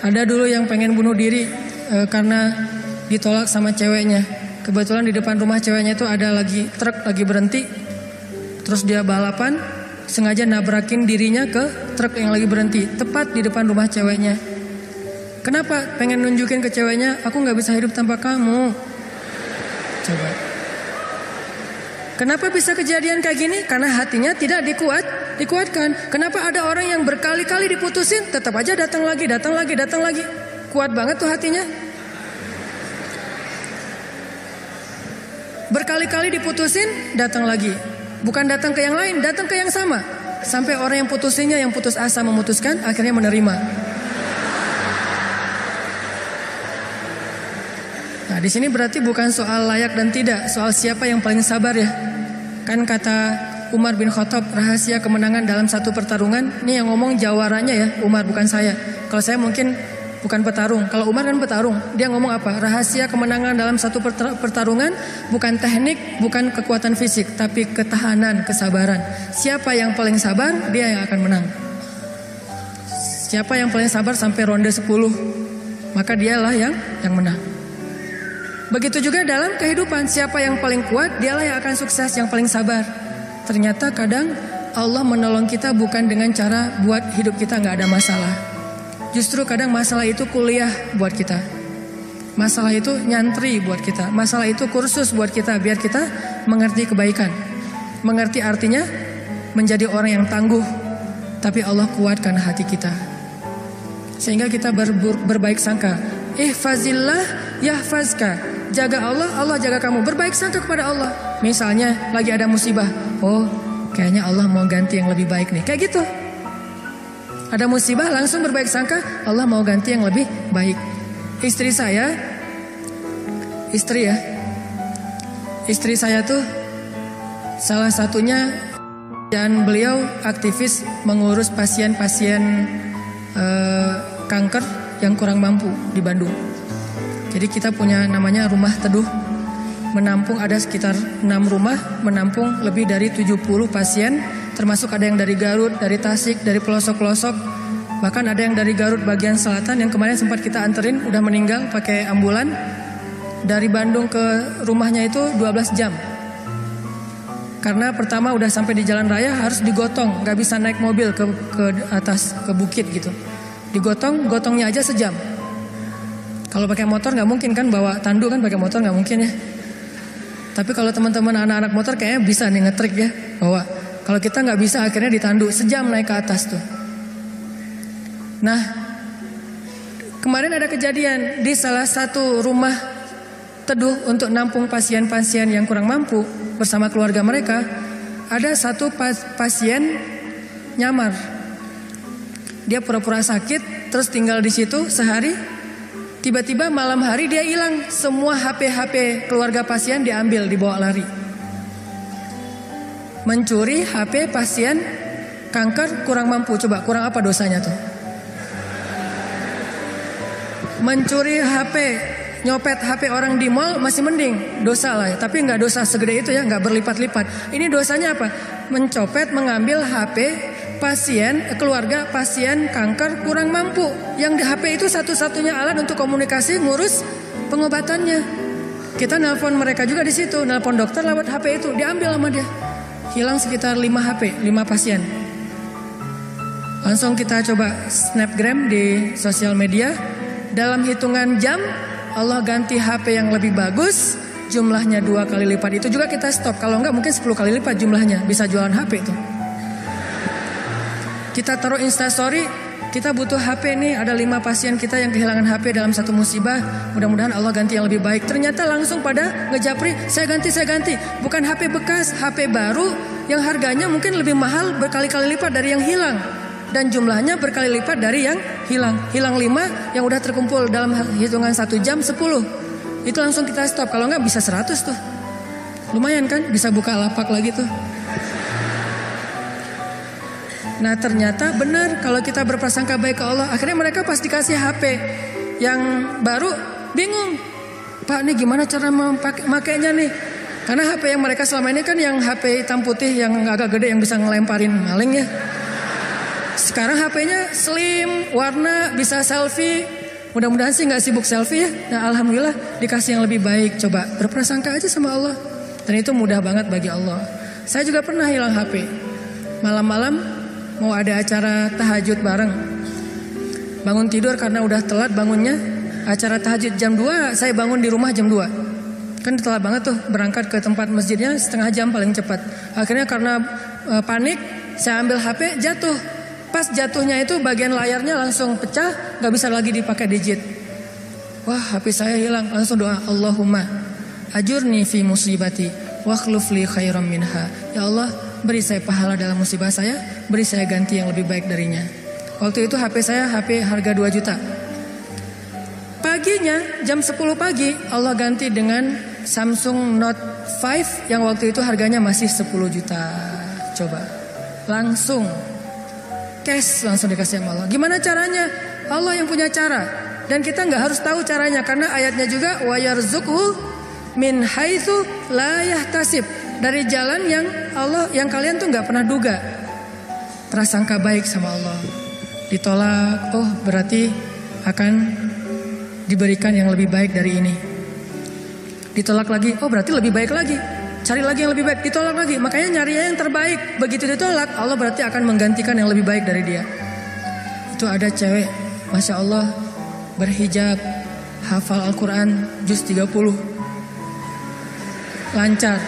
Ada dulu yang pengen bunuh diri karena ditolak sama ceweknya. Kebetulan di depan rumah ceweknya itu ada lagi truk lagi berhenti. Terus dia balapan, sengaja nabrakin dirinya ke truk yang lagi berhenti, tepat di depan rumah ceweknya. Kenapa? Pengen nunjukin ke ceweknya, aku gak bisa hidup tanpa kamu. Coba. Kenapa bisa kejadian kayak gini? Karena hatinya tidak dikuatkan. Kenapa ada orang yang berkali-kali diputusin, tetap aja datang lagi. Kuat banget tuh hatinya. Berkali-kali diputusin, datang lagi. Bukan datang ke yang lain, datang ke yang sama. Sampai orang yang putusinnya, yang putus asa memutuskan, akhirnya menerima. Nah, di sini berarti bukan soal layak dan tidak, soal siapa yang paling sabar ya. Kan kata Umar bin Khattab, rahasia kemenangan dalam satu pertarungan. Ini yang ngomong jawaranya ya, Umar, bukan saya. Kalau saya mungkin bukan petarung. Kalau Umar kan petarung. Dia ngomong apa? Rahasia kemenangan dalam satu pertarungan bukan teknik, bukan kekuatan fisik, tapi ketahanan, kesabaran. Siapa yang paling sabar, dia yang akan menang. Siapa yang paling sabar sampai ronde 10, maka dialah yang menang. Begitu juga dalam kehidupan, siapa yang paling kuat, dialah yang akan sukses, yang paling sabar. Ternyata kadang Allah menolong kita bukan dengan cara buat hidup kita gak ada masalah. Justru kadang masalah itu kuliah buat kita. Masalah itu nyantri buat kita. Masalah itu kursus buat kita, biar kita mengerti kebaikan. Mengerti artinya menjadi orang yang tangguh. Tapi Allah kuatkan hati kita, sehingga kita berbaik sangka. Ihfazillah yahfazka. Jaga Allah, Allah jaga kamu. Berbaik sangka kepada Allah. Misalnya lagi ada musibah, oh kayaknya Allah mau ganti yang lebih baik nih. Kayak gitu. Ada musibah langsung berbaik sangka, Allah mau ganti yang lebih baik. Istri saya tuh salah satunya, dan beliau aktivis mengurus pasien-pasien kanker yang kurang mampu di Bandung. Jadi kita punya namanya Rumah Teduh, menampung ada sekitar 6 rumah, menampung lebih dari 70 pasien, termasuk ada yang dari Garut, dari Tasik, dari pelosok-pelosok. Bahkan ada yang dari Garut bagian selatan yang kemarin sempat kita anterin, udah meninggal pakai ambulan. Dari Bandung ke rumahnya itu 12 jam. Karena pertama udah sampai di jalan raya harus digotong, gak bisa naik mobil ke atas, ke bukit gitu. Gotongnya aja sejam. Kalau pakai motor nggak mungkin kan, bawa tandu kan, pakai motor nggak mungkin ya. Tapi kalau teman-teman anak-anak motor kayaknya bisa nih ngetrik ya, bahwa kalau kita nggak bisa akhirnya ditandu sejam naik ke atas tuh. Nah, kemarin ada kejadian di salah satu rumah teduh untuk nampung pasien-pasien yang kurang mampu bersama keluarga mereka. Ada satu pasien nyamar, dia pura-pura sakit, terus tinggal di situ sehari. Tiba-tiba malam hari dia hilang. Semua HP keluarga pasien diambil, dibawa lari. Mencuri HP pasien kanker kurang mampu. Coba kurang apa dosanya tuh? Mencuri HP, nyopet HP orang di mall masih mending, dosa lah ya. Tapi gak dosa segede itu ya, gak berlipat-lipat. Ini dosanya apa? Mencopet, mengambil HP keluarga pasien kanker kurang mampu. Yang di HP itu satu-satunya alat untuk komunikasi, ngurus pengobatannya. Kita nelpon mereka juga di situ, nelpon dokter lewat HP itu, diambil sama dia. Hilang sekitar 5 HP, 5 pasien. Langsung kita coba snapgram di sosial media. Dalam hitungan jam Allah ganti HP yang lebih bagus, jumlahnya 2 kali lipat. Itu juga kita stop. Kalau enggak mungkin 10 kali lipat jumlahnya. Bisa jualan HP itu. Kita taruh Instastory, kita butuh HP nih, ada 5 pasien kita yang kehilangan HP dalam satu musibah. Mudah-mudahan Allah ganti yang lebih baik. Ternyata langsung pada ngejapri, saya ganti. Bukan HP bekas, HP baru yang harganya mungkin lebih mahal berkali-kali lipat dari yang hilang. Dan jumlahnya berkali lipat dari yang hilang. Hilang 5, yang udah terkumpul dalam hitungan 1 jam 10. Itu langsung kita stop, kalau enggak bisa 100 tuh. Lumayan kan, bisa buka lapak lagi tuh. Nah ternyata benar, kalau kita berprasangka baik ke Allah, akhirnya mereka pas dikasih HP yang baru bingung, Pak nih gimana cara memakainya nih? Karena HP yang mereka selama ini kan yang HP hitam putih yang agak gede yang bisa ngelemparin maling ya. Sekarang HP-nya slim, warna, bisa selfie. Mudah-mudahan sih nggak sibuk selfie ya. Nah alhamdulillah dikasih yang lebih baik. Coba berprasangka aja sama Allah. Dan itu mudah banget bagi Allah. Saya juga pernah hilang HP. Malam-malam mau ada acara tahajud bareng. Bangun tidur karena udah telat bangunnya. Acara tahajud jam 2, saya bangun di rumah jam 2. Kan telat banget tuh berangkat ke tempat masjidnya setengah jam paling cepat. Akhirnya karena panik saya ambil HP jatuh. Pas jatuhnya itu bagian layarnya langsung pecah, gak bisa lagi dipakai digit. Wah HP saya hilang, langsung doa Allahumma ajurni fi musibati wa akhluf li khairam minha. Ya Allah beri saya pahala dalam musibah saya, beri saya ganti yang lebih baik darinya. Waktu itu HP saya HP harga 2 juta. Paginya jam 10 pagi Allah ganti dengan Samsung Note 5 yang waktu itu harganya masih 10 juta. Coba langsung cash langsung dikasih sama Allah. Gimana caranya? Allah yang punya cara. Dan kita nggak harus tahu caranya karena ayatnya juga wa yarzuqhu min haitsu la yahtasib. Dari jalan yang Allah yang kalian tuh nggak pernah duga. Prasangka baik sama Allah. Ditolak, oh berarti akan diberikan yang lebih baik dari ini. Ditolak lagi, oh berarti lebih baik lagi. Cari lagi yang lebih baik, ditolak lagi. Makanya nyari yang terbaik. Begitu ditolak, Allah berarti akan menggantikan yang lebih baik dari dia. Itu ada cewek, Masya Allah, berhijab, hafal Al-Quran, juz 30. Lancar.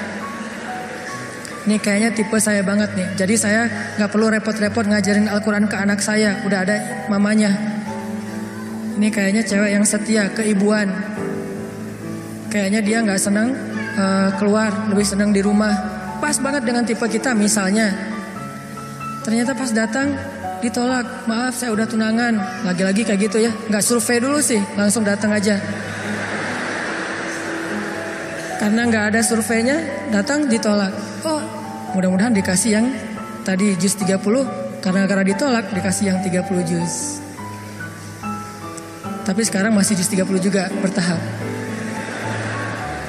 Ini kayaknya tipe saya banget nih. Jadi saya gak perlu repot-repot ngajarin Al-Quran ke anak saya. Udah ada mamanya. Ini kayaknya cewek yang setia, keibuan. Kayaknya dia gak senang keluar, lebih senang di rumah. Pas banget dengan tipe kita misalnya. Ternyata pas datang ditolak. Maaf saya udah tunangan. Lagi-lagi kayak gitu ya. Gak survei dulu sih, langsung datang aja. Karena gak ada surveinya, datang ditolak. Oh mudah-mudahan dikasih yang tadi juz 30. Karena ditolak dikasih yang 30 juz. Tapi sekarang masih juz 30 juga bertahap.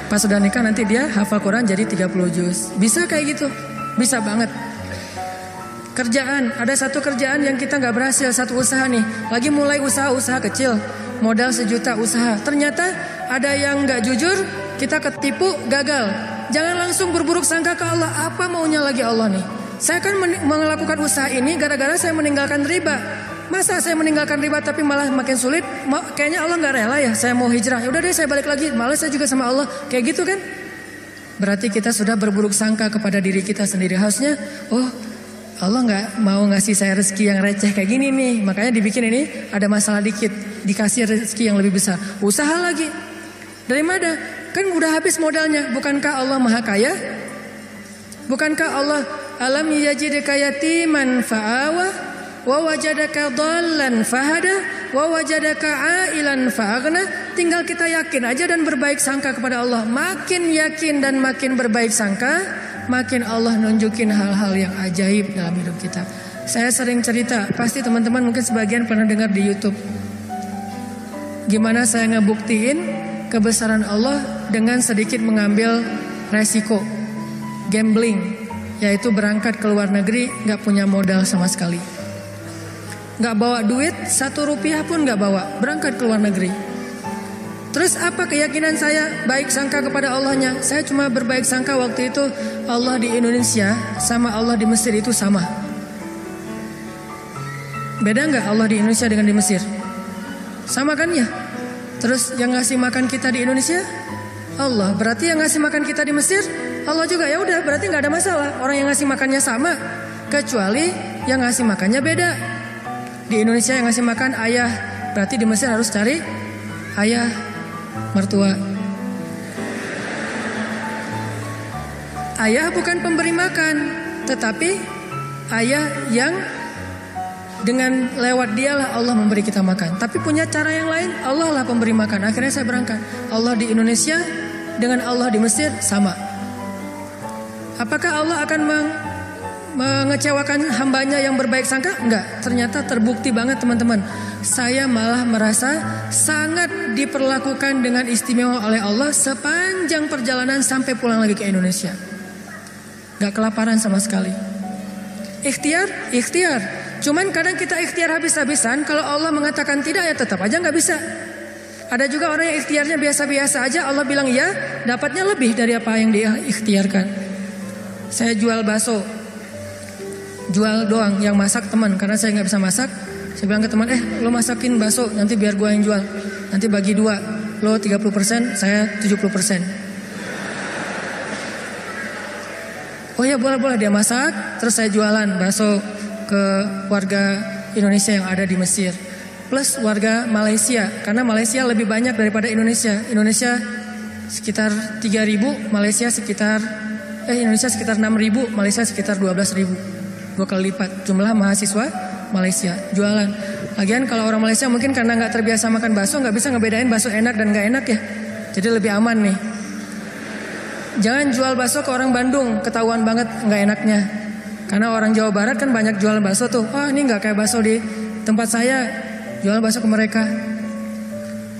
Pas sudah nikah nanti dia hafal Quran jadi 30 juz. Bisa kayak gitu. Bisa banget. Kerjaan. Ada satu kerjaan yang kita gak berhasil. Satu usaha nih. Lagi mulai usaha kecil. Modal 1 juta usaha. Ternyata ada yang gak jujur. Kita ketipu gagal. Jangan langsung berburuk sangka ke Allah. Apa maunya lagi Allah nih. Saya kan melakukan usaha ini gara-gara saya meninggalkan riba. Masa saya meninggalkan riba tapi malah makin sulit? Kayaknya Allah gak rela ya. Saya mau hijrah. Ya udah deh saya balik lagi. Malah saya juga sama Allah. Kayak gitu kan? Berarti kita sudah berburuk sangka kepada diri kita sendiri. Harusnya, oh Allah gak mau ngasih saya rezeki yang receh kayak gini nih. Makanya dibikin ini ada masalah dikit. Dikasih rezeki yang lebih besar. Usaha lagi. Dari mana? Kan udah habis modalnya. Bukankah Allah maha kaya? Bukankah Allah alam yajidka yatiman fa'awa? Wa wajadaka dhallan fahada wa wajadaka ailan fa'aghna. Tinggal kita yakin aja dan berbaik sangka kepada Allah. Makin yakin dan makin berbaik sangka, makin Allah nunjukin hal-hal yang ajaib dalam hidup kita. Saya sering cerita, pasti teman-teman mungkin sebagian pernah dengar di YouTube. Gimana saya ngebuktiin kebesaran Allah dengan sedikit mengambil resiko gambling, yaitu berangkat ke luar negeri gak punya modal sama sekali. Gak bawa duit, 1 rupiah pun gak bawa. Berangkat ke luar negeri. Terus apa keyakinan saya? Baik sangka kepada Allahnya. Saya cuma berbaik sangka waktu itu Allah di Indonesia sama Allah di Mesir itu sama. Beda gak Allah di Indonesia dengan di Mesir? Sama kan ya? Terus yang ngasih makan kita di Indonesia Allah. Berarti yang ngasih makan kita di Mesir Allah juga. Ya udah berarti gak ada masalah. Orang yang ngasih makannya sama. Kecuali yang ngasih makannya beda. Di Indonesia yang ngasih makan ayah, berarti di Mesir harus cari ayah mertua. Ayah bukan pemberi makan, tetapi ayah yang dengan lewat dialah Allah memberi kita makan. Tapi punya cara yang lain, Allah lah pemberi makan. Akhirnya saya berangkat. Allah di Indonesia dengan Allah di Mesir sama. Apakah Allah akan mengecewakan hambanya yang berbaik sangka? Enggak, ternyata terbukti banget teman-teman. Saya malah merasa sangat diperlakukan dengan istimewa oleh Allah sepanjang perjalanan sampai pulang lagi ke Indonesia. Gak kelaparan sama sekali. Ikhtiar. Cuman kadang kita ikhtiar habis-habisan, kalau Allah mengatakan tidak ya tetap aja nggak bisa. Ada juga orang yang ikhtiarnya biasa-biasa aja, Allah bilang ya, dapatnya lebih dari apa yang dia ikhtiarkan. Saya jual bakso, jual doang, yang masak teman, karena saya nggak bisa masak. Saya bilang ke teman, lo masakin bakso, nanti biar gue yang jual. Nanti bagi 2, lo 30%, saya 70%. Oh ya boleh, dia masak, terus saya jualan bakso ke warga Indonesia yang ada di Mesir. Plus warga Malaysia, karena Malaysia lebih banyak daripada Indonesia. Indonesia sekitar 3.000, Indonesia sekitar 6.000, Malaysia sekitar 12.000. 2 kali lipat jumlah mahasiswa Malaysia. Jualan. Lagian kalau orang Malaysia mungkin karena nggak terbiasa makan bakso, nggak bisa ngebedain bakso enak dan nggak enak ya. Jadi lebih aman nih. Jangan jual bakso ke orang Bandung, ketahuan banget nggak enaknya. Karena orang Jawa Barat kan banyak jual bakso tuh. Wah ini nggak kayak bakso di tempat saya. Jual bakso ke mereka.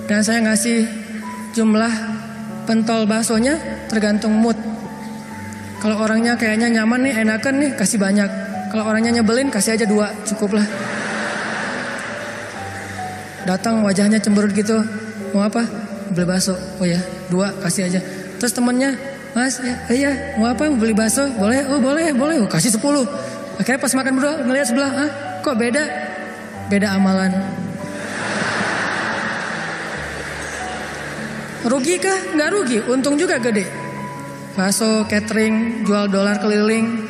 Dan saya ngasih jumlah pentol baksonya tergantung mood. Kalau orangnya kayaknya nyaman nih, enakan nih, kasih banyak. Kalau orangnya nyebelin, kasih aja 2, cukup lah. Datang wajahnya cemberut gitu, mau apa? Beli bakso. Oh ya, 2 kasih aja. Terus temennya, Mas, iya, mau apa? Beli bakso? Boleh? Oh boleh. Oh, kasih 10. Akhirnya pas makan berdua ngelihat sebelah, kok beda? Beda amalan. Rugi kah? Nggak rugi, untung juga gede. Bakso, catering, jual dolar keliling.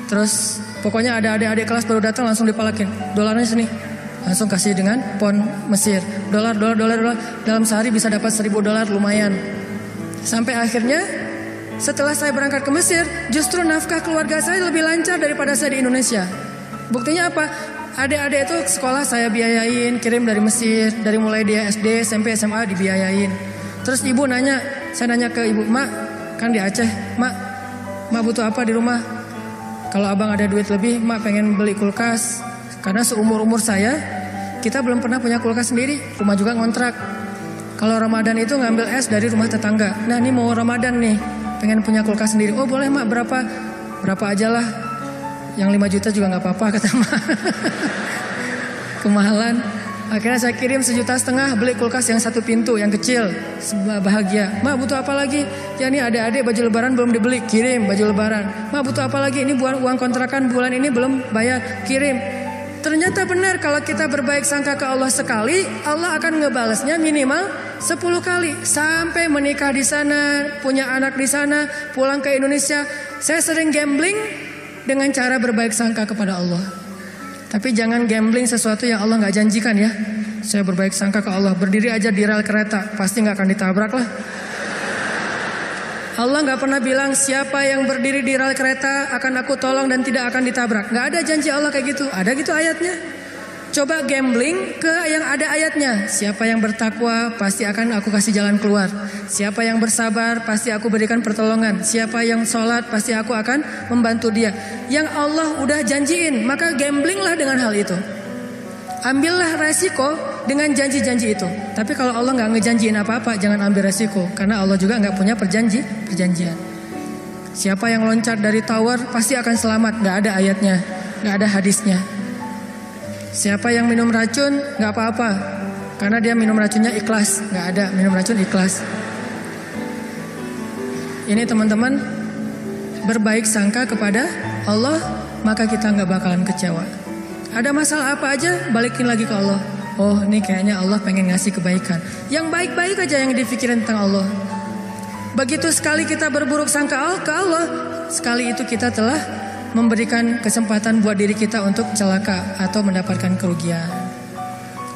Terus pokoknya ada adik-adik kelas baru datang langsung dipalakin. Dolarnya sini. Langsung kasih dengan pon Mesir. Dolar. Dalam sehari bisa dapat 1.000 dolar, lumayan. Sampai akhirnya setelah saya berangkat ke Mesir, justru nafkah keluarga saya lebih lancar daripada saya di Indonesia. Buktinya apa? Adik-adik itu sekolah saya biayain, kirim dari Mesir. Dari mulai dia SD, SMP, SMA dibiayain. Terus ibu nanya, saya nanya ke ibu, Mak, kan di Aceh, Mak butuh apa di rumah? Kalau abang ada duit lebih, Mak pengen beli kulkas. Karena seumur-umur saya, kita belum pernah punya kulkas sendiri. Rumah juga ngontrak. Kalau Ramadan itu ngambil es dari rumah tetangga. Nah ini mau Ramadan nih, pengen punya kulkas sendiri. Oh boleh Mak, berapa aja lah. Yang 5 juta juga gak apa-apa kata Mak. Kemahalan. Akhirnya saya kirim 1,5 juta beli kulkas yang 1 pintu, yang kecil. Bahagia. Mak butuh apa lagi? Ya ini adik-adik baju lebaran belum dibeli, kirim baju lebaran. Mak butuh apa lagi? Ini uang kontrakan bulan ini belum bayar, kirim. Ternyata benar kalau kita berbaik sangka ke Allah sekali, Allah akan ngebalasnya minimal 10 kali. Sampai menikah di sana, punya anak di sana, pulang ke Indonesia. Saya sering gambling dengan cara berbaik sangka kepada Allah. Tapi jangan gambling sesuatu yang Allah gak janjikan ya. Saya berbaik sangka ke Allah, berdiri aja di rel kereta, pasti gak akan ditabrak lah. Allah gak pernah bilang siapa yang berdiri di rel kereta akan aku tolong dan tidak akan ditabrak. Gak ada janji Allah kayak gitu. Ada gitu ayatnya. Coba gambling ke yang ada ayatnya. Siapa yang bertakwa pasti akan aku kasih jalan keluar. Siapa yang bersabar pasti aku berikan pertolongan. Siapa yang sholat pasti aku akan membantu dia. Yang Allah udah janjiin, maka gamblinglah dengan hal itu. Ambillah resiko dengan janji-janji itu. Tapi kalau Allah gak ngejanjiin apa-apa, jangan ambil resiko. Karena Allah juga gak punya perjanjian. Siapa yang loncat dari tower pasti akan selamat. Gak ada ayatnya, gak ada hadisnya. Siapa yang minum racun gak apa-apa, karena dia minum racunnya ikhlas. Gak ada minum racun ikhlas. Ini teman-teman, berbaik sangka kepada Allah, maka kita gak bakalan kecewa. Ada masalah apa aja, balikin lagi ke Allah. Oh ini kayaknya Allah pengen ngasih kebaikan. Yang baik-baik aja yang dipikirin tentang Allah. Begitu sekali kita berburuk sangka ke Allah, sekali itu kita telah memberikan kesempatan buat diri kita untuk celaka atau mendapatkan kerugian.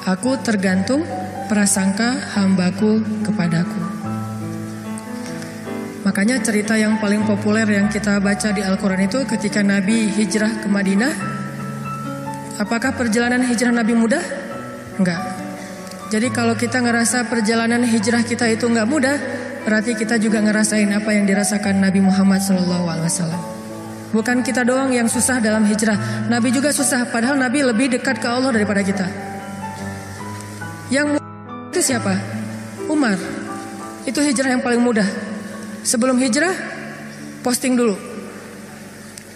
Aku tergantung prasangka hambaku kepadaku. Makanya cerita yang paling populer yang kita baca di Al-Quran itu ketika Nabi hijrah ke Madinah. Apakah perjalanan hijrah Nabi mudah? Enggak. Jadi kalau kita ngerasa perjalanan hijrah kita itu enggak mudah, berarti kita juga ngerasain apa yang dirasakan Nabi Muhammad SAW. Bukan kita doang yang susah dalam hijrah. Nabi juga susah, padahal Nabi lebih dekat ke Allah daripada kita. Yang mudah itu siapa? Umar. Itu hijrah yang paling mudah. Sebelum hijrah, posting dulu.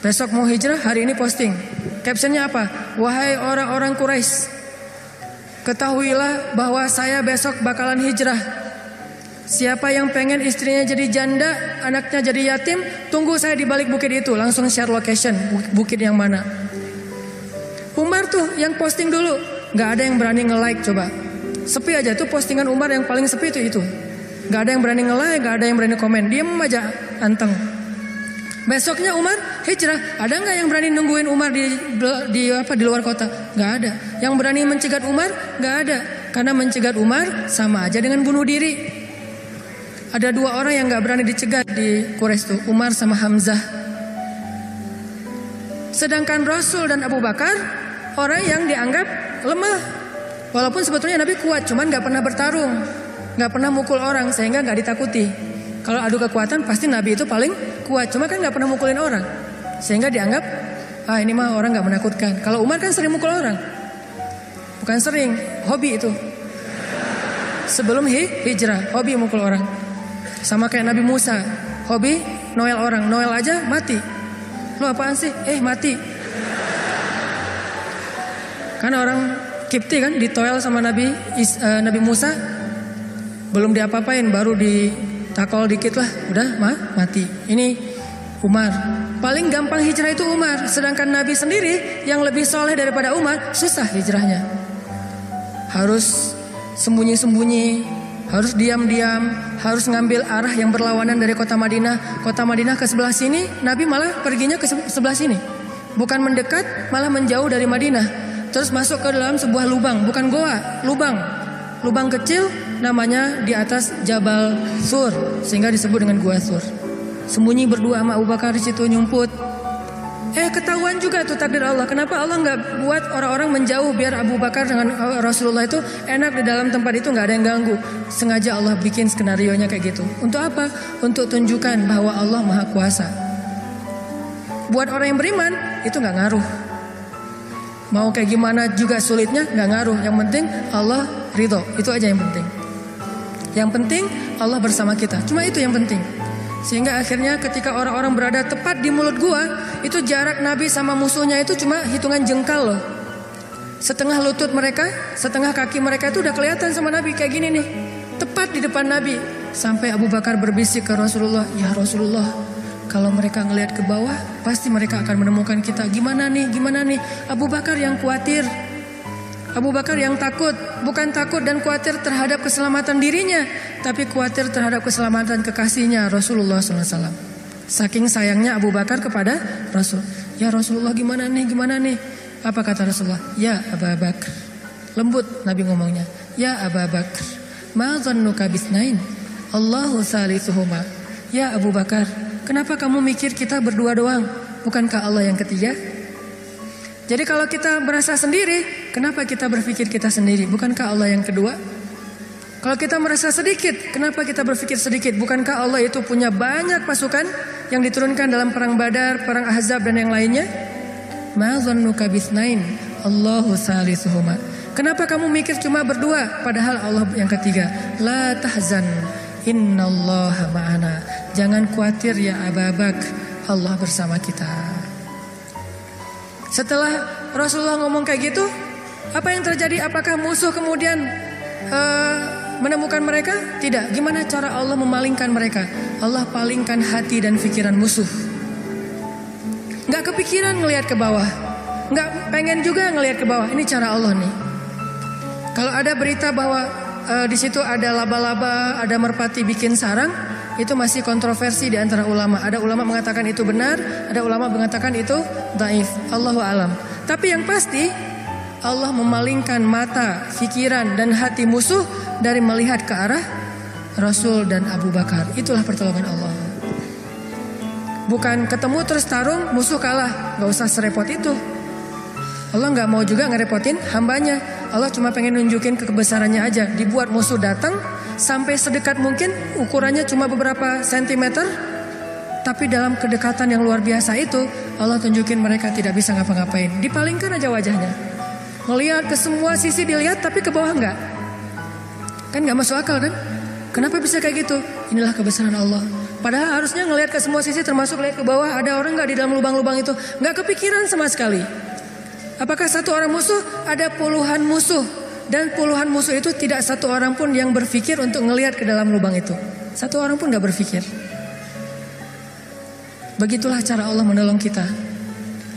Besok mau hijrah, hari ini posting. Captionnya apa? wahai orang-orang Quraisy, ketahuilah bahwa saya besok bakalan hijrah. Siapa yang pengen istrinya jadi janda, anaknya jadi yatim, tunggu saya di balik bukit itu. Langsung share location, bukit yang mana. Umar tuh yang posting dulu, nggak ada yang berani nge-like coba. Sepi aja tuh postingan Umar yang paling sepi itu. Nggak ada yang berani nge-like, nggak ada yang berani komen, diam aja anteng. Besoknya Umar hijrah, ada nggak yang berani nungguin Umar di luar kota? Nggak ada. Yang berani mencegat Umar? Nggak ada. Karena mencegat Umar sama aja dengan bunuh diri. Ada dua orang yang nggak berani dicegat di Quraisy tuh, Umar sama Hamzah. Sedangkan Rasul dan Abu Bakar orang yang dianggap lemah. Walaupun sebetulnya Nabi kuat, cuman nggak pernah bertarung, nggak pernah mukul orang sehingga nggak ditakuti. Kalau adu kekuatan pasti Nabi itu paling kuat, cuma kan nggak pernah mukulin orang, sehingga dianggap ini mah orang nggak menakutkan. Kalau Umar kan sering mukul orang, bukan sering, hobi itu. Sebelum hijrah, hobi mukul orang. Sama kayak Nabi Musa, hobi noel orang, noel aja mati. Lu apaan sih? Mati. Karena orang Kipti kan ditoel sama Nabi Musa, belum diapa-apain, baru ditakol dikit lah, udah mati. Ini Umar. Paling gampang hijrah itu Umar. Sedangkan Nabi sendiri yang lebih soleh daripada Umar, susah hijrahnya. Harus sembunyi-sembunyi, harus diam-diam, harus ngambil arah yang berlawanan dari kota Madinah. Kota Madinah ke sebelah sini, Nabi malah perginya ke sebelah sini. Bukan mendekat, malah menjauh dari Madinah. Terus masuk ke dalam sebuah lubang, bukan goa, lubang. Lubang kecil namanya di atas Jabal Sur, sehingga disebut dengan Gua Sur. Sembunyi berdua sama Abu Bakar di situ nyumput. Ketahuan juga tuh takdir Allah. Kenapa Allah nggak buat orang-orang menjauh biar Abu Bakar dengan Rasulullah itu enak di dalam tempat itu, nggak ada yang ganggu. Sengaja Allah bikin skenarionya kayak gitu. Untuk apa? Untuk tunjukkan bahwa Allah Maha Kuasa. Buat orang yang beriman itu nggak ngaruh. Mau kayak gimana juga sulitnya nggak ngaruh. Yang penting Allah ridho, itu aja yang penting. Yang penting Allah bersama kita. Cuma itu yang penting. Sehingga akhirnya ketika orang-orang berada tepat di mulut gua, itu jarak Nabi sama musuhnya itu cuma hitungan jengkal loh. Setengah lutut mereka, setengah kaki mereka itu udah kelihatan sama Nabi kayak gini nih. Tepat di depan Nabi. Sampai Abu Bakar berbisik ke Rasulullah, "Ya Rasulullah, kalau mereka ngelihat ke bawah, pasti mereka akan menemukan kita. Gimana nih, gimana nih?" Abu Bakar yang khawatir. Abu Bakar yang takut, bukan takut dan khawatir terhadap keselamatan dirinya, tapi khawatir terhadap keselamatan kekasihnya Rasulullah SAW. Saking sayangnya Abu Bakar kepada Rasul. "Ya Rasulullah, gimana nih, gimana nih?" Apa kata Rasulullah? "Ya Abu Bakar." Lembut Nabi ngomongnya. "Ya Abu Bakar, ma dhannuka bisnain? Allahu salisuhuma." Ya Abu Bakar, kenapa kamu mikir kita berdua doang? Bukankah Allah yang ketiga? Jadi kalau kita merasa sendiri, kenapa kita berpikir kita sendiri? Bukankah Allah yang kedua? Kalau kita merasa sedikit, kenapa kita berpikir sedikit? Bukankah Allah itu punya banyak pasukan yang diturunkan dalam perang Badar, perang Ahzab dan yang lainnya? Ma dhannuka bisnain? Allahu salisuhuma. Kenapa kamu mikir cuma berdua padahal Allah yang ketiga? La tahzan, innallaha ma'ana. Jangan khawatir ya Abu Bakar, Allah bersama kita. Setelah Rasulullah ngomong kayak gitu, apa yang terjadi? Apakah musuh kemudian menemukan mereka? Tidak. Gimana cara Allah memalingkan mereka? Allah palingkan hati dan pikiran musuh. Gak kepikiran ngelihat ke bawah, gak pengen juga ngelihat ke bawah. Ini cara Allah nih. Kalau ada berita bahwa di situ ada laba-laba, ada merpati bikin sarang, itu masih kontroversi di antara ulama. Ada ulama mengatakan itu benar, ada ulama mengatakan itu dhaif. Allahu alam. Tapi yang pasti Allah memalingkan mata, pikiran dan hati musuh dari melihat ke arah Rasul dan Abu Bakar. Itulah pertolongan Allah. Bukan ketemu terus tarung, musuh kalah. Gak usah serepot itu. Allah gak mau juga ngerepotin hambanya. Allah cuma pengen nunjukin kebesarannya aja. Dibuat musuh datang sampai sedekat mungkin, ukurannya cuma beberapa sentimeter, tapi dalam kedekatan yang luar biasa itu Allah tunjukin mereka tidak bisa ngapa-ngapain. Dipalingkan aja wajahnya, ngelihat ke semua sisi dilihat, tapi ke bawah enggak. Kan gak masuk akal kan? Kenapa bisa kayak gitu? Inilah kebesaran Allah. Padahal harusnya ngelihat ke semua sisi, termasuk lihat ke bawah, ada orang gak di dalam lubang-lubang itu. Gak kepikiran sama sekali. Apakah satu orang musuh? Ada puluhan musuh. Dan puluhan musuh itu tidak satu orang pun yang berpikir untuk ngelihat ke dalam lubang itu. Satu orang pun gak berpikir. Begitulah cara Allah menolong kita.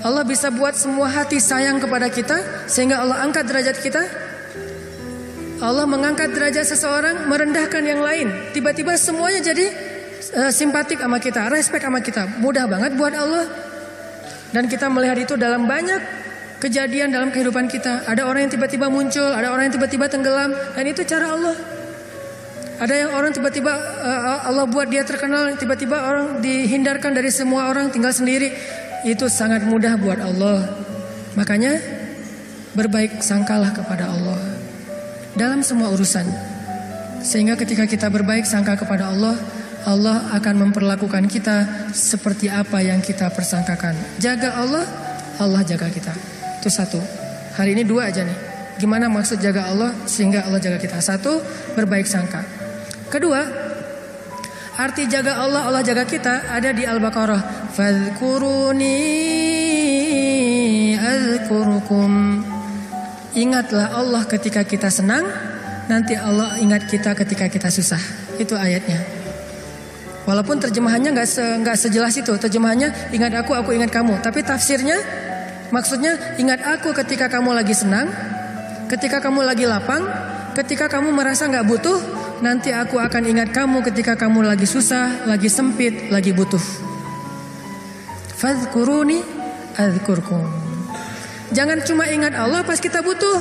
Allah bisa buat semua hati sayang kepada kita, sehingga Allah angkat derajat kita. Allah mengangkat derajat seseorang, merendahkan yang lain. Tiba-tiba semuanya jadi simpatik sama kita, respect sama kita. Mudah banget buat Allah. Dan kita melihat itu dalam banyak kejadian dalam kehidupan kita. Ada orang yang tiba-tiba muncul, ada orang yang tiba-tiba tenggelam, dan itu cara Allah. Ada yang orang tiba-tiba Allah buat dia terkenal, tiba-tiba orang dihindarkan dari semua orang, tinggal sendiri. Itu sangat mudah buat Allah. Makanya berbaik sangkalah kepada Allah dalam semua urusan. Sehingga ketika kita berbaik sangka kepada Allah, Allah akan memperlakukan kita seperti apa yang kita persangkakan. Jaga Allah, Allah jaga kita. Itu satu. Hari ini dua aja nih. Gimana maksud jaga Allah sehingga Allah jaga kita? Satu, berbaik sangka. Kedua, arti jaga Allah, Allah jaga kita ada di Al-Baqarah. Fadhkuruni azkurukum. Ingatlah Allah ketika kita senang, nanti Allah ingat kita ketika kita susah. Itu ayatnya. Walaupun terjemahannya nggak sejelas itu. Terjemahannya ingat aku ingat kamu. Tapi tafsirnya maksudnya ingat aku ketika kamu lagi senang, ketika kamu lagi lapang, ketika kamu merasa nggak butuh, nanti aku akan ingat kamu ketika kamu lagi susah, lagi sempit, lagi butuh. Fadhkuruni adzkurkum. Jangan cuma ingat Allah pas kita butuh,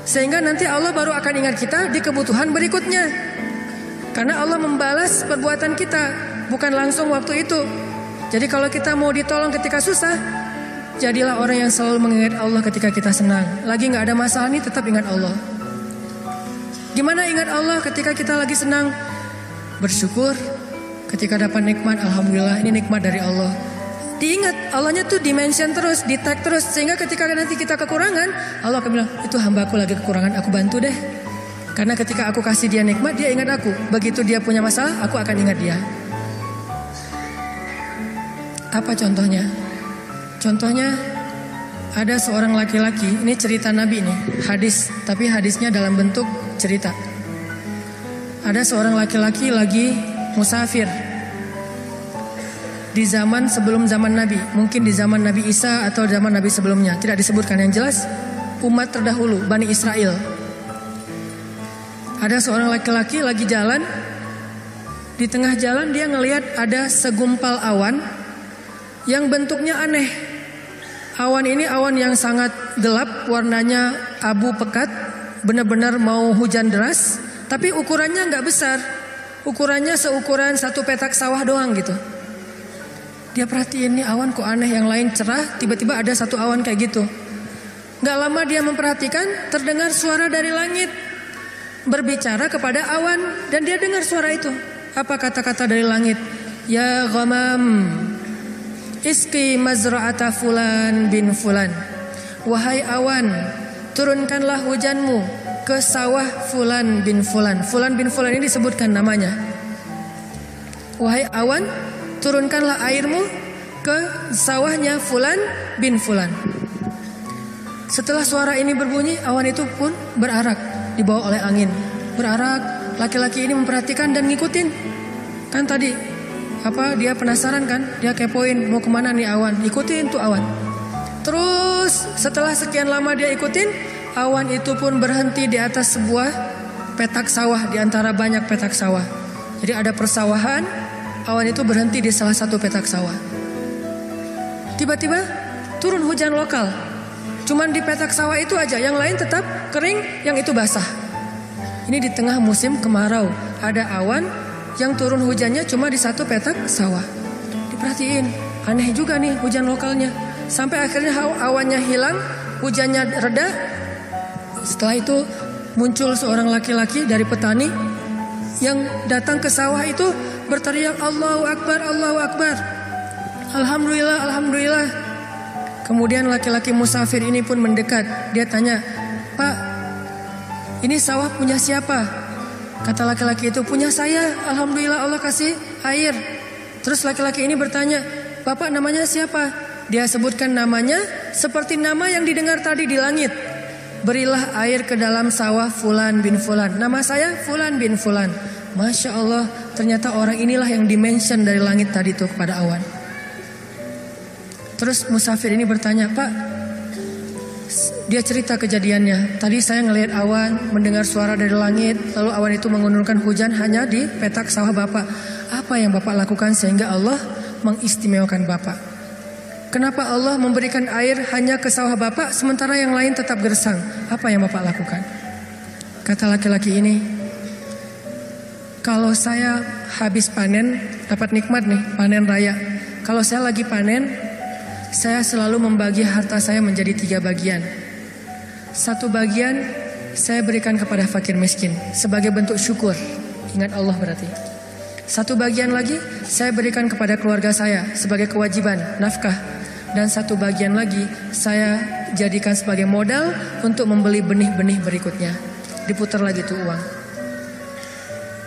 sehingga nanti Allah baru akan ingat kita di kebutuhan berikutnya. Karena Allah membalas perbuatan kita, bukan langsung waktu itu. Jadi kalau kita mau ditolong ketika susah, jadilah orang yang selalu mengingat Allah ketika kita senang. Lagi gak ada masalah nih, tetap ingat Allah. Gimana ingat Allah ketika kita lagi senang? Bersyukur. Ketika dapat nikmat, alhamdulillah ini nikmat dari Allah. Diingat, Allahnya tuh dimention terus, di tag terus. Sehingga ketika nanti kita kekurangan, Allah akan bilang, itu hambaku lagi kekurangan, aku bantu deh. Karena ketika aku kasih dia nikmat, dia ingat aku. Begitu dia punya masalah, aku akan ingat dia. Apa contohnya? Contohnya ada seorang laki-laki, ini cerita Nabi nih, hadis, tapi hadisnya dalam bentuk cerita. Ada seorang laki-laki lagi musafir di zaman sebelum zaman Nabi, mungkin di zaman Nabi Isa atau zaman Nabi sebelumnya, tidak disebutkan. Yang jelas umat terdahulu, Bani Israel. Ada seorang laki-laki lagi jalan, di tengah jalan dia ngelihat ada segumpal awan yang bentuknya aneh. Awan ini awan yang sangat gelap, warnanya abu pekat, benar-benar mau hujan deras. Tapi ukurannya nggak besar, ukurannya seukuran satu petak sawah doang gitu. Dia perhatiin nih awan kok aneh, yang lain cerah, tiba-tiba ada satu awan kayak gitu. Nggak lama dia memperhatikan, terdengar suara dari langit berbicara kepada awan, dan dia dengar suara itu. Apa kata-kata dari langit? Ya ghamam, iski mazra'ata fulan bin fulan. Wahai awan, turunkanlah hujanmu ke sawah fulan bin fulan. Fulan bin fulan ini disebutkan namanya. Wahai awan, turunkanlah airmu ke sawahnya fulan bin fulan. Setelah suara ini berbunyi, awan itu pun berarak, dibawa oleh angin. Berarak, laki-laki ini memperhatikan dan ngikutin. Kan tadi dia penasaran kan, dia kepoin mau kemana nih awan, ikutin tuh awan. Terus setelah sekian lama dia ikutin, awan itu pun berhenti di atas sebuah petak sawah, di antara banyak petak sawah. Jadi ada persawahan, awan itu berhenti di salah satu petak sawah. Tiba-tiba turun hujan lokal. Cuman di petak sawah itu aja, yang lain tetap kering, yang itu basah. Ini di tengah musim kemarau, ada awan yang turun hujannya cuma di satu petak sawah. Diperhatiin, aneh juga nih hujan lokalnya. Sampai akhirnya awannya hilang, hujannya reda. Setelah itu muncul seorang laki-laki dari petani yang datang ke sawah itu berteriak, Allahu Akbar, Allahu Akbar, Alhamdulillah, Alhamdulillah. Kemudian laki-laki musafir ini pun mendekat. Dia tanya, Pak, ini sawah punya siapa? Kata laki-laki itu, punya saya, Alhamdulillah Allah kasih air. Terus laki-laki ini bertanya, Bapak namanya siapa? Dia sebutkan namanya seperti nama yang didengar tadi di langit. Berilah air ke dalam sawah Fulan bin Fulan. Nama saya Fulan bin Fulan. Masya Allah, ternyata orang inilah yang dimention dari langit tadi tuh kepada awan. Terus musafir ini bertanya, Pak, dia cerita kejadiannya. Tadi saya ngelihat awan, mendengar suara dari langit, lalu awan itu menurunkan hujan hanya di petak sawah Bapak. Apa yang Bapak lakukan sehingga Allah mengistimewakan Bapak? Kenapa Allah memberikan air hanya ke sawah Bapak sementara yang lain tetap gersang? Apa yang Bapak lakukan? Kata laki-laki ini, kalau saya habis panen, dapat nikmat nih, panen raya. Kalau saya lagi panen, saya selalu membagi harta saya menjadi 3 bagian. 1 bagian saya berikan kepada fakir miskin sebagai bentuk syukur. Ingat Allah berarti. 1 bagian lagi saya berikan kepada keluarga saya sebagai kewajiban, nafkah. Dan 1 bagian lagi saya jadikan sebagai modal untuk membeli benih-benih berikutnya. Diputar lagi tuh uang.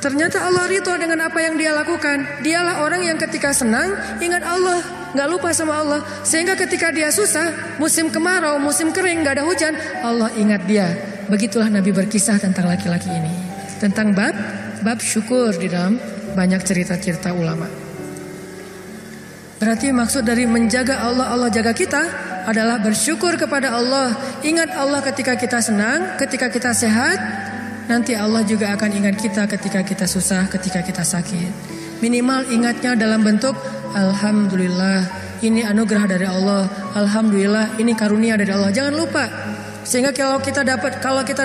Ternyata Allah ridho dengan apa yang dia lakukan. Dialah orang yang ketika senang ingat Allah, gak lupa sama Allah. Sehingga ketika dia susah, musim kemarau, musim kering, gak ada hujan, Allah ingat dia. Begitulah Nabi berkisah tentang laki-laki ini. Tentang bab syukur di dalam banyak cerita-cerita ulama. Berarti maksud dari menjaga Allah, Allah jaga kita adalah bersyukur kepada Allah. Ingat Allah ketika kita senang, ketika kita sehat. Nanti Allah juga akan ingat kita ketika kita susah, ketika kita sakit. Minimal ingatnya dalam bentuk Alhamdulillah, ini anugerah dari Allah. Alhamdulillah, ini karunia dari Allah. Jangan lupa. Sehingga kalau kita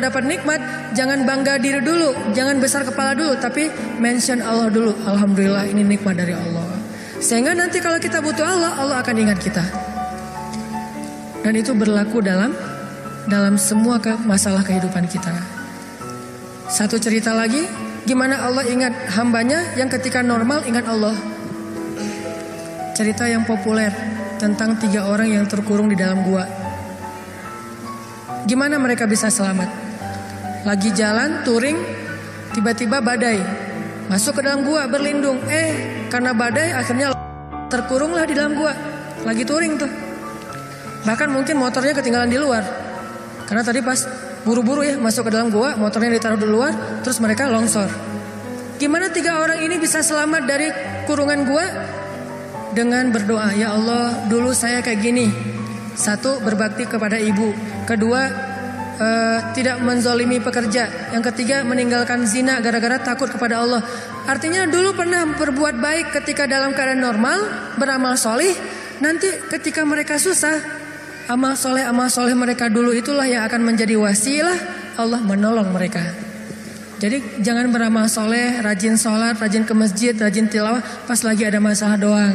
dapat nikmat, jangan bangga diri dulu, jangan besar kepala dulu, tapi mention Allah dulu. Alhamdulillah, ini nikmat dari Allah. Sehingga nanti kalau kita butuh Allah, Allah akan ingat kita. Dan itu berlaku dalam semua masalah kehidupan kita. Satu cerita lagi, gimana Allah ingat hambanya yang ketika normal ingat Allah. Cerita yang populer tentang 3 orang yang terkurung di dalam gua. Gimana mereka bisa selamat? Lagi jalan touring, tiba-tiba badai, masuk ke dalam gua berlindung. Karena badai akhirnya terkurunglah di dalam gua. Lagi touring tuh. Bahkan mungkin motornya ketinggalan di luar. Karena tadi pas buru-buru ya masuk ke dalam gua, motornya ditaruh di luar, terus mereka longsor. Gimana 3 orang ini bisa selamat dari kurungan gua? Dengan berdoa, ya Allah, dulu saya kayak gini. 1, berbakti kepada ibu. 2, tidak menzolimi pekerja. Yang 3, meninggalkan zina gara-gara takut kepada Allah. Artinya dulu pernah berbuat baik ketika dalam keadaan normal, beramal solih. Nanti ketika mereka susah, amal soleh mereka dulu itulah yang akan menjadi wasilah Allah menolong mereka. Jadi jangan beramal soleh, rajin sholat, rajin ke masjid, rajin tilawah pas lagi ada masalah doang.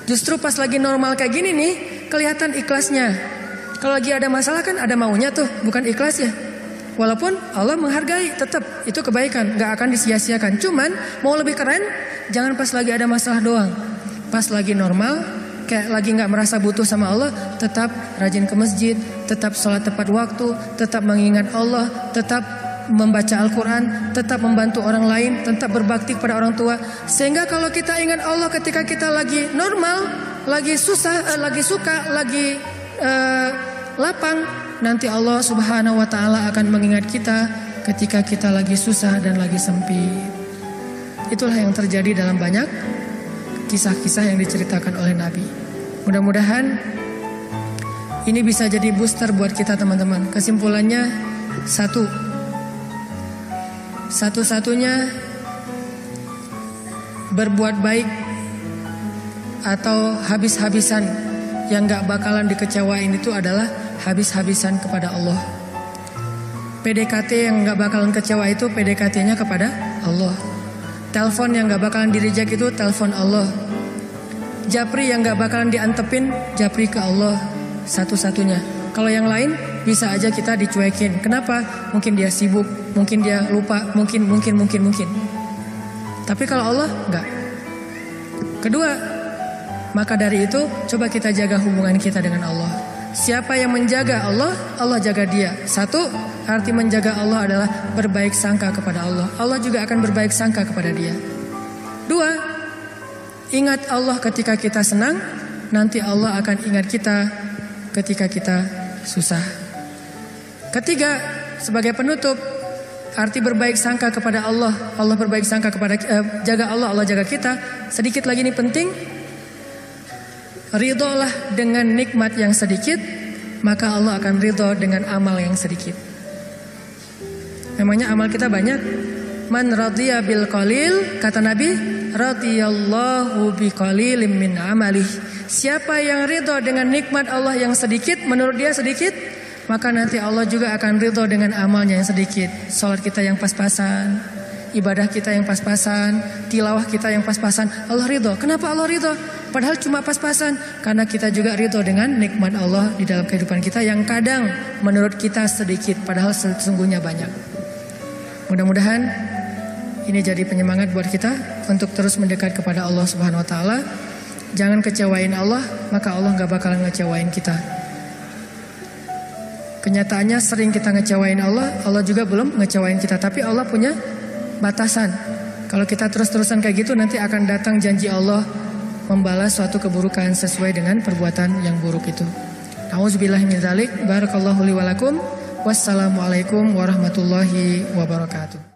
Justru pas lagi normal kayak gini nih, kelihatan ikhlasnya. Kalau lagi ada masalah kan ada maunya tuh, bukan ikhlas ya. Walaupun Allah menghargai, tetap itu kebaikan, gak akan disia-siakan. Cuman mau lebih keren, jangan pas lagi ada masalah doang. Pas lagi normal, kayak lagi gak merasa butuh sama Allah, tetap rajin ke masjid, tetap sholat tepat waktu, tetap mengingat Allah, tetap membaca Al-Quran, tetap membantu orang lain, tetap berbakti kepada orang tua. Sehingga kalau kita ingat Allah ketika kita lagi normal, lagi susah, lagi suka, lagi lapang, nanti Allah Subhanahu wa Ta'ala akan mengingat kita ketika kita lagi susah dan lagi sempit. Itulah yang terjadi dalam banyak kisah-kisah yang diceritakan oleh Nabi. Mudah-mudahan ini bisa jadi booster buat kita teman-teman. Kesimpulannya satu-satunya berbuat baik atau habis-habisan yang gak bakalan dikecewain itu adalah habis-habisan kepada Allah. PDKT yang gak bakalan kecewa itu PDKT-nya kepada Allah. Telepon yang gak bakalan di-reject itu telepon Allah. Japri yang gak bakalan diantepin, japri ke Allah. Satu-satunya. Kalau yang lain bisa aja kita dicuekin. Kenapa? Mungkin dia sibuk, mungkin dia lupa, mungkin. Tapi kalau Allah enggak. Kedua, maka dari itu coba kita jaga hubungan kita dengan Allah. Siapa yang menjaga Allah, Allah jaga dia. 1, arti menjaga Allah adalah berbaik sangka kepada Allah. Allah juga akan berbaik sangka kepada dia. 2, ingat Allah ketika kita senang, nanti Allah akan ingat kita ketika kita susah. Ketiga, sebagai penutup, arti berbaik sangka kepada Allah. Allah berbaik sangka kepada jaga Allah, Allah jaga kita. Sedikit lagi ini penting. Ridholah dengan nikmat yang sedikit, maka Allah akan ridho dengan amal yang sedikit. Memangnya amal kita banyak. Man radhiya bil qalil, kata Nabi, radhiyallahu bi qalilim min amalih. Siapa yang ridho dengan nikmat Allah yang sedikit, menurut dia sedikit, maka nanti Allah juga akan ridho dengan amalnya yang sedikit. Salat kita yang pas-pasan, ibadah kita yang pas-pasan, tilawah kita yang pas-pasan, Allah ridho. Kenapa Allah ridho? Padahal cuma pas-pasan. Karena kita juga ridho dengan nikmat Allah di dalam kehidupan kita yang kadang menurut kita sedikit, padahal sesungguhnya banyak. Mudah-mudahan ini jadi penyemangat buat kita untuk terus mendekat kepada Allah Subhanahu Wa Taala. Jangan kecewain Allah, maka Allah gak bakalan ngecewain kita. Kenyataannya sering kita ngecewain Allah, Allah juga belum ngecewain kita. Tapi Allah punya batasan. Kalau kita terus-terusan kayak gitu, nanti akan datang janji Allah membalas suatu keburukan sesuai dengan perbuatan yang buruk itu. Auzubillahi min dzalik. Barakallahu li wa lakum. Wassalamualaikum warahmatullahi wabarakatuh.